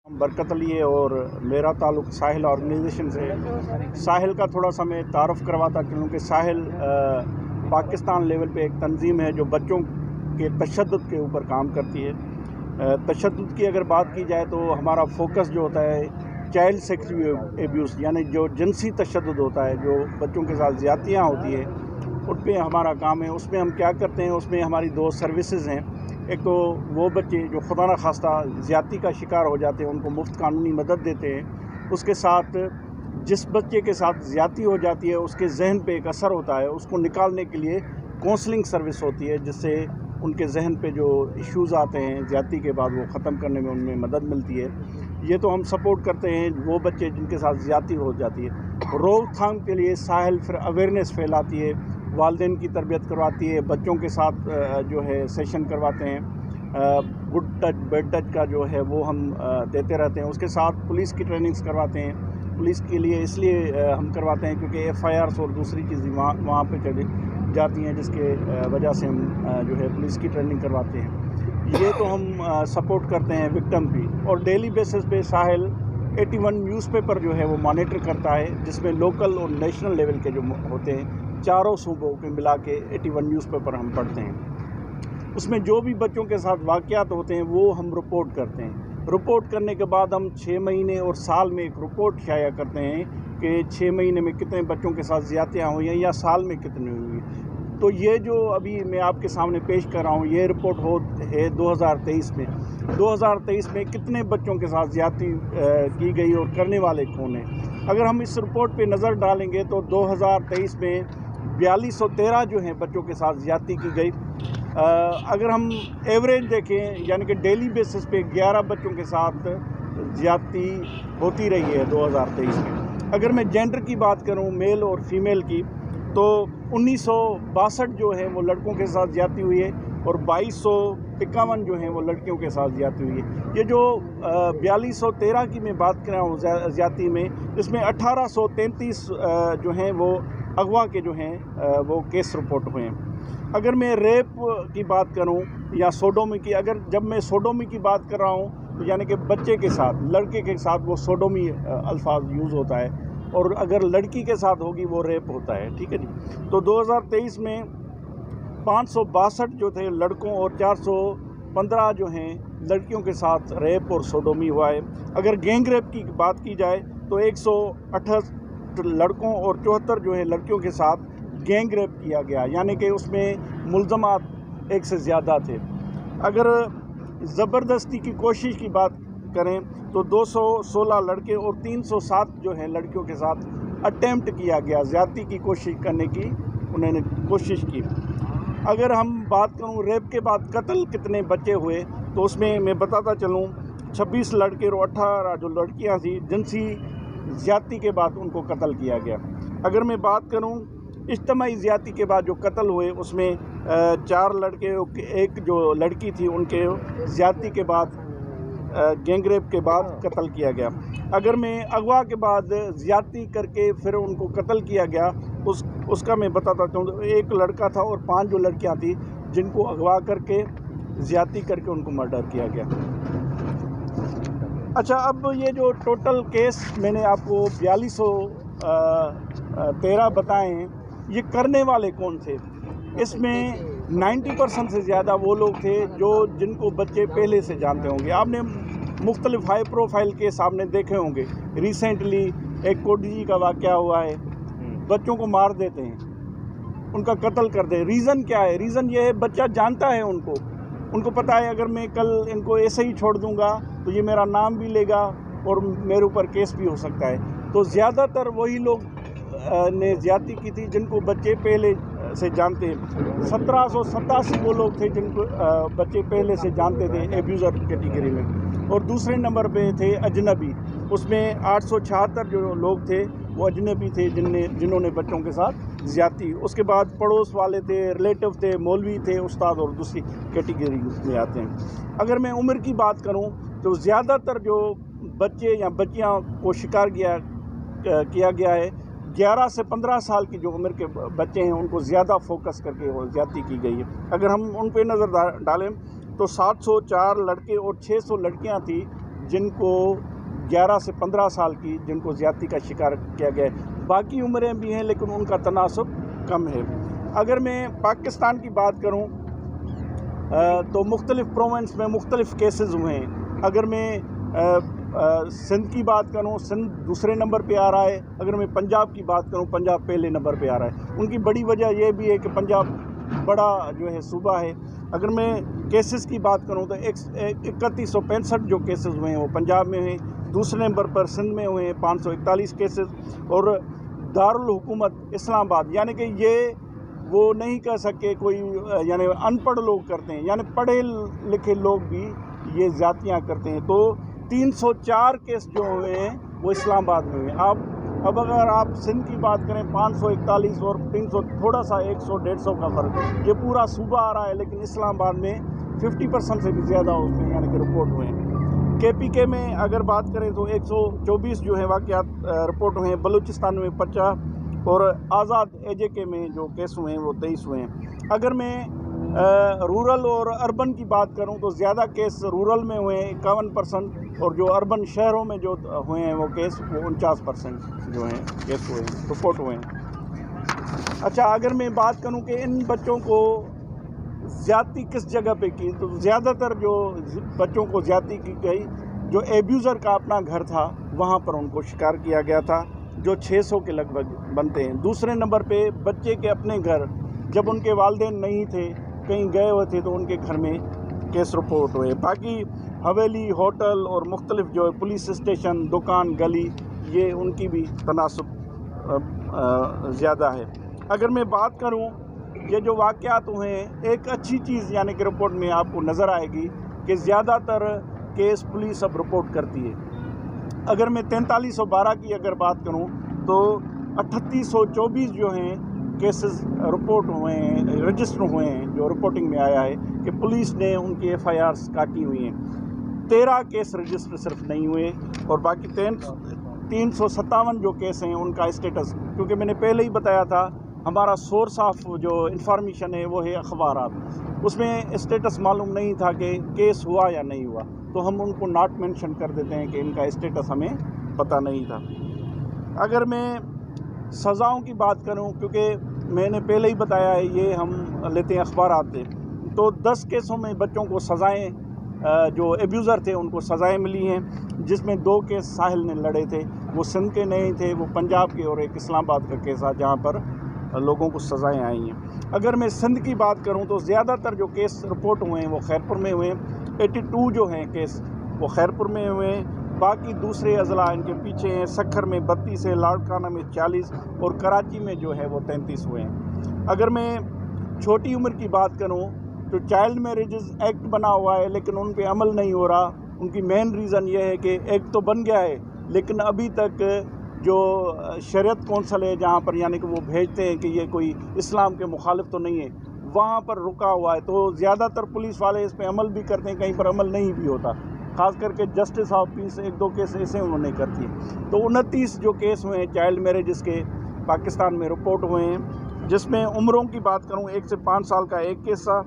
बरकत अली है और मेरा ताल्लुक़ साहिल ऑर्गेनाइजेशन से है। साहिल का थोड़ा सा मैं तारुफ़ करवाता चलूँ कि साहिल पाकिस्तान लेवल पे एक तंजीम है जो बच्चों के तशद्दुद के ऊपर काम करती है। तशद्दुद की अगर बात की जाए तो हमारा फोकस जो होता है चाइल्ड सेक्सुअल एब्यूज़, यानी जो जिनसी तशद्दुद होता है, जो बच्चों के साथ ज़्यादतियाँ होती है, उन पे हमारा काम है। उसमें हम क्या करते हैं, उसमें हमारी दो सर्विसेज हैं। एक तो वो बच्चे जो खुदा न खास्ता ज़्यादती का शिकार हो जाते हैं उनको मुफ्त कानूनी मदद देते हैं। उसके साथ जिस बच्चे के साथ ज़्यादती हो जाती है उसके जहन पे एक असर होता है, उसको निकालने के लिए काउंसलिंग सर्विस होती है जिससे उनके जहन पे जो इश्यूज़ आते हैं ज़्यादती के बाद वो ख़त्म करने में उनमें मदद मिलती है। ये तो हम सपोर्ट करते हैं वो बच्चे जिनके साथ ज़्यादती हो जाती है। रोकथाम के लिए साहिल फिर अवेयरनेस फैलाती है, वालिदैन की तरबियत करवाती है, बच्चों के साथ जो है सेशन करवाते हैं, गुड टच बैड टच का जो है वो हम देते रहते हैं। उसके साथ पुलिस की ट्रेनिंग्स करवाते हैं। पुलिस के लिए इसलिए हम करवाते हैं क्योंकि FIRs और दूसरी चीज़ें वहाँ पे चली जाती हैं, जिसके वजह से हम जो है पुलिस की ट्रेनिंग करवाते हैं। ये तो हम सपोर्ट करते हैं विक्टिम की। और डेली बेसिस पे साहिल 81 न्यूज़पेपर जो है वो मॉनिटर करता है, जिसमें लोकल और नेशनल लेवल के जो होते हैं चारों सूबों के मिला के 81 न्यूज़पेपर हम पढ़ते हैं। उसमें जो भी बच्चों के साथ वाक़यात होते हैं वो हम रिपोर्ट करते हैं। रिपोर्ट करने के बाद हम 6 महीने और साल में एक रिपोर्ट शाया करते हैं कि 6 महीने में कितने बच्चों के साथ ज़्यादतियाँ हुई हैं या साल में कितनी हुई। तो ये जो अभी मैं आपके सामने पेश कर रहा हूँ ये रिपोर्ट है 2023 में। 2023 में कितने बच्चों के साथ ज़्यादती की गई और करने वाले कौन हैं। अगर हम इस रिपोर्ट पे नज़र डालेंगे तो 2023 में 4213 जो हैं बच्चों के साथ ज़्यादती की गई। अगर हम एवरेज देखें यानी कि डेली बेसिस पे 11 बच्चों के साथ ज़्यादती होती रही है 2023 में। अगर मैं जेंडर की बात करूं, मेल और फीमेल की, तो 1962 जो है वो लड़कों के साथ ज़्यादती हुई है और 2251 जो हैं वो लड़कियों के साथ ज़्यादती हुई है। ये जो 4213 की मैं बात कर रहा हूँ ज़्यादती में, इसमें 1833 जो हैं वो अगवा के जो हैं वो केस रिपोर्ट हुए हैं। अगर मैं रेप की बात करूं या सोडोमी की, अगर जब मैं सोडोमी की बात कर रहा हूं तो यानी कि बच्चे के साथ, लड़के के साथ वो सोडोमी अल्फाज यूज़ होता है, और अगर लड़की के साथ होगी वो रेप होता है। ठीक है जी। तो 2023 में 562 जो थे लड़कों और 415 जो हैं लड़कियों के साथ रेप और सोडोमी हुआ है। अगर गैंग रेप की बात की जाए तो 168 लड़कों और 74 जो है लड़कियों के साथ गैंग रेप किया गया, यानी कि उसमें मुल्ज़मात एक से ज़्यादा थे। अगर ज़बरदस्ती की कोशिश की बात करें तो 216 लड़के और 307 जो है लड़कियों के साथ अटेम्प्ट किया गया, ज़्यादती की कोशिश करने की उन्होंने कोशिश की। अगर हम बात करूं रेप के बाद कत्ल कितने बच्चे हुए तो उसमें मैं बताता चलूं 26 लड़के और 18 जो लड़कियां थी जिनसी ज़्यादती के बाद उनको कत्ल किया गया। अगर मैं बात करूं इज्तिमाई ज़्यादती के बाद जो कत्ल हुए उसमें 4 लड़के, एक जो लड़की थी उनके ज़्यादती के बाद गैंग रेप के बाद कत्ल किया गया। अगर मैं अगवा के बाद ज़्यादती करके फिर उनको कत्ल किया गया उसका मैं बताता हूँ। एक लड़का था और 5 जो लड़कियाँ थी जिनको अगवा करके ज़्यादती करके उनको मर्डर किया गया। अच्छा, अब ये जो टोटल केस मैंने आपको 4213 बताए हैं, ये करने वाले कौन थे? इसमें 90% से ज़्यादा वो लोग थे जिनको बच्चे पहले से जानते होंगे। आपने मुख्तलिफ हाई प्रोफाइल केस आपने देखे होंगे। रिसेंटली एक कोडजी का वाक़या हुआ है, बच्चों को मार देते हैं, उनका कत्ल कर दे। रीज़न क्या है? रीज़न ये है बच्चा जानता है उनको पता है अगर मैं कल इनको ऐसे ही छोड़ दूंगा तो ये मेरा नाम भी लेगा और मेरे ऊपर केस भी हो सकता है। तो ज़्यादातर वही लोग ने ज़्यादती की थी जिनको बच्चे पहले से जानते हैं। 1787 वो लोग थे जिनको बच्चे पहले से जानते थे एब्यूज़र कैटेगरी में। और दूसरे नंबर पे थे अजनबी, उसमें 876 जो लोग थे वो अजनबी थे जिन्होंने बच्चों के साथ ज़्यादती। उसके बाद पड़ोस वाले थे, रिलेटिव थे, मौलवी थे, उस्ताद और दूसरी कैटेगरी में आते हैं। अगर मैं उम्र की बात करूं तो ज़्यादातर जो बच्चे या बच्चियां को शिकार किया गया है 11 से 15 साल की जो उम्र के बच्चे हैं उनको ज़्यादा फोकस करके वो ज़्यादती की गई है। अगर हम उन पे नज़र डालें तो 704 लड़के और 600 लड़कियां थी جن کو 11 سے 15 سال کی جن کو زیادتی کا شکار کیا گیا ہے. باقی عمریں بھی ہیں لیکن ان کا تناسب کم ہے. اگر میں پاکستان کی بات کروں تو مختلف پروونس میں مختلف کیسز ہوئے ہیں. اگر میں سندھ کی بات کروں، سندھ دوسرے نمبر پہ آ رہا ہے. اگر میں پنجاب کی بات کروں، پنجاب پہلے نمبر پہ آ رہا ہے. ان کی بڑی وجہ یہ بھی ہے کہ پنجاب بڑا جو ہے صوبہ ہے. اگر میں کیسز کی بات کروں تو 3165 جو کیسز ہوئے ہیں وہ پنجاب میں ہیں. دوسرے نمبر پر سندھ میں ہوئے ہیں 541 کیسز، اور دارالحکومت اسلام آباد، یعنی کہ یہ وہ نہیں کہہ سکے کوئی یعنی ان پڑھ لوگ کرتے ہیں، یعنی پڑھے لکھے لوگ بھی یہ زیادتیاں کرتے ہیں. تو 304 کیس جو ہوئے ہیں وہ اسلام آباد میں ہوئے ہیں. اب اگر آپ سندھ کی بات کریں 541 اور 300 تھوڑا سا 100-150 کا فرق ہے. یہ پورا صوبہ آ رہا ہے لیکن اسلام آباد میں 50% سے بھی زیادہ اس میں یعنی کہ رپورٹ ہوئے ہیں. KPK میں اگر بات کریں تو 124 جو ہے واقعات رپورٹ ہوئے ہیں. بلوچستان میں 50 اور آزاد AJK میں جو کیس ہوئے ہیں وہ 23 ہوئے ہیں. اگر میں رورل اور اربن کی بات کروں تو زیادہ کیس رورل میں ہوئے ہیں 51%، اور جو اربن شہروں میں جو ہوئے ہیں وہ کیس وہ 49% جو ہیں کیس ہوئے ہیں رپورٹ ہوئے ہیں. اچھا، اگر میں بات کروں کہ ان بچوں کو زیادتی کس جگہ پہ کی، تو زیادہ تر جو بچوں کو زیادتی کی گئی جو ایبیوزر کا اپنا گھر تھا وہاں پر ان کو شکار کیا گیا تھا، جو 600 کے لگ بھگ بنتے ہیں. دوسرے نمبر پہ بچے کے اپنے گھر، جب ان کے والدین نہیں تھے کہیں گئے ہوئے تھے تو ان کے گھر میں کیس رپورٹ ہوئے. باقی حویلی، ہوٹل اور مختلف جو پولیس اسٹیشن، دکان، گلی، یہ ان کی بھی تناسب زیادہ ہے. اگر میں بات کروں یہ جو واقعات ہوئے ہیں، ایک اچھی چیز یعنی کہ رپورٹ میں آپ کو نظر آئے گی کہ زیادہ تر کیس پولیس اب رپورٹ کرتی ہے. اگر میں 4312 کی اگر بات کروں تو 3824 جو ہیں کیسز رپورٹ ہوئے ہیں، رجسٹر ہوئے ہیں، جو رپورٹنگ میں آیا ہے کہ پولیس نے ان کی FIRs کاٹی ہوئی ہیں. 13 کیس رجسٹر صرف نہیں ہوئے، اور باقی 357 جو کیس ہیں ان کا اسٹیٹس، کیونکہ میں نے پہلے ہی بتایا تھا ہمارا سورس آف جو انفارمیشن ہے وہ ہے اخبارات. اس میں اسٹیٹس معلوم نہیں تھا کہ کیس ہوا یا نہیں ہوا، تو ہم ان کو ناٹ مینشن کر دیتے ہیں کہ ان کا اسٹیٹس ہمیں پتہ نہیں تھا. اگر میں سزاؤں کی بات کروں، کیونکہ میں نے پہلے ہی بتایا ہے یہ ہم لیتے ہیں اخبارات سے، تو 10 کیسوں میں بچوں کو سزائیں جو ایبیوزر تھے ان کو سزائیں ملی ہیں، جس میں 2 کیس ساحل نے لڑے تھے. وہ سندھ کے نہیں تھے، وہ پنجاب کے، اور ایک اسلام آباد کا کیس ہے جہاں پر لوگوں کو سزائیں آئی ہیں. اگر میں سندھ کی بات کروں تو زیادہ تر جو کیس رپورٹ ہوئے ہیں وہ خیرپور میں ہوئے ہیں. 82 جو ہیں کیس وہ خیرپور میں ہوئے ہیں. باقی دوسرے اضلاع ان کے پیچھے ہیں. سکھر میں 32 ہے، لاڑکانہ میں 40، اور کراچی میں جو ہے وہ 33 ہوئے ہیں. اگر میں چھوٹی عمر کی بات کروں تو چائلڈ میریجز ایکٹ بنا ہوا ہے لیکن ان پہ عمل نہیں ہو رہا. ان کی مین ریزن یہ ہے کہ ایکٹ تو بن گیا ہے لیکن ابھی تک جو شریعت کونسل ہے جہاں پر یعنی کہ وہ بھیجتے ہیں کہ یہ کوئی اسلام کے مخالف تو نہیں ہے، وہاں پر رکا ہوا ہے. تو زیادہ تر پولیس والے اس پہ عمل بھی کرتے ہیں، کہیں پر عمل نہیں بھی ہوتا. خاص کر کے جسٹس آف پیس 1-2 کیس ایسے انہوں نے کرتی ہے. تو 29 جو کیس ہوئے ہیں چائلڈ میریجز کے پاکستان میں رپورٹ ہوئے ہیں، جس میں عمروں کی بات کروں 1 سے 5 سال کا 1 کیس تھا،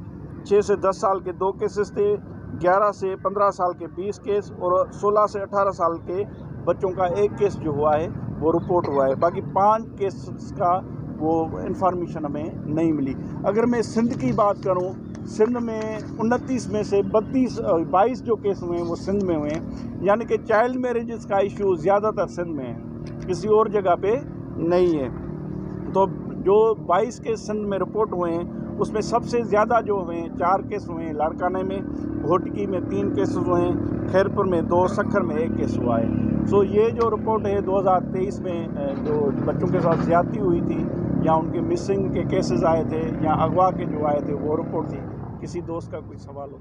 6 سے 10 سال کے 2 کیسز تھے، 11 سے 15 سال کے 20 کیس، اور 16 سے 18 سال کے بچوں کا 1 کیس جو ہوا ہے وہ رپورٹ ہوا ہے. باقی 5 کیسز کا وہ انفارمیشن ہمیں نہیں ملی. اگر میں سندھ کی بات کروں، سندھ میں 29 میں سے 22 جو کیس ہوئے ہیں وہ سندھ میں ہوئے ہیں، یعنی کہ چائلڈ میریجز کا ایشو زیادہ تر سندھ میں ہے، کسی اور جگہ پہ نہیں ہے. تو جو 22 کیس سندھ میں رپورٹ ہوئے ہیں اس میں سب سے زیادہ جو ہوئے ہیں 4 کیس ہوئے ہیں لاڑکانہ میں، گھوٹکی میں 3 کیسز ہوئے ہیں، خیرپور میں 2، سکھر میں 1 کیس ہوا ہے. سو یہ جو رپورٹ ہے 2023 میں جو بچوں کے ساتھ زیادتی ہوئی تھی یا ان کے مسنگ کے کیسز آئے تھے یا اغوا کے جو آئے تھے وہ رپورٹ تھی. کسی دوست کا کوئی سوال ہو؟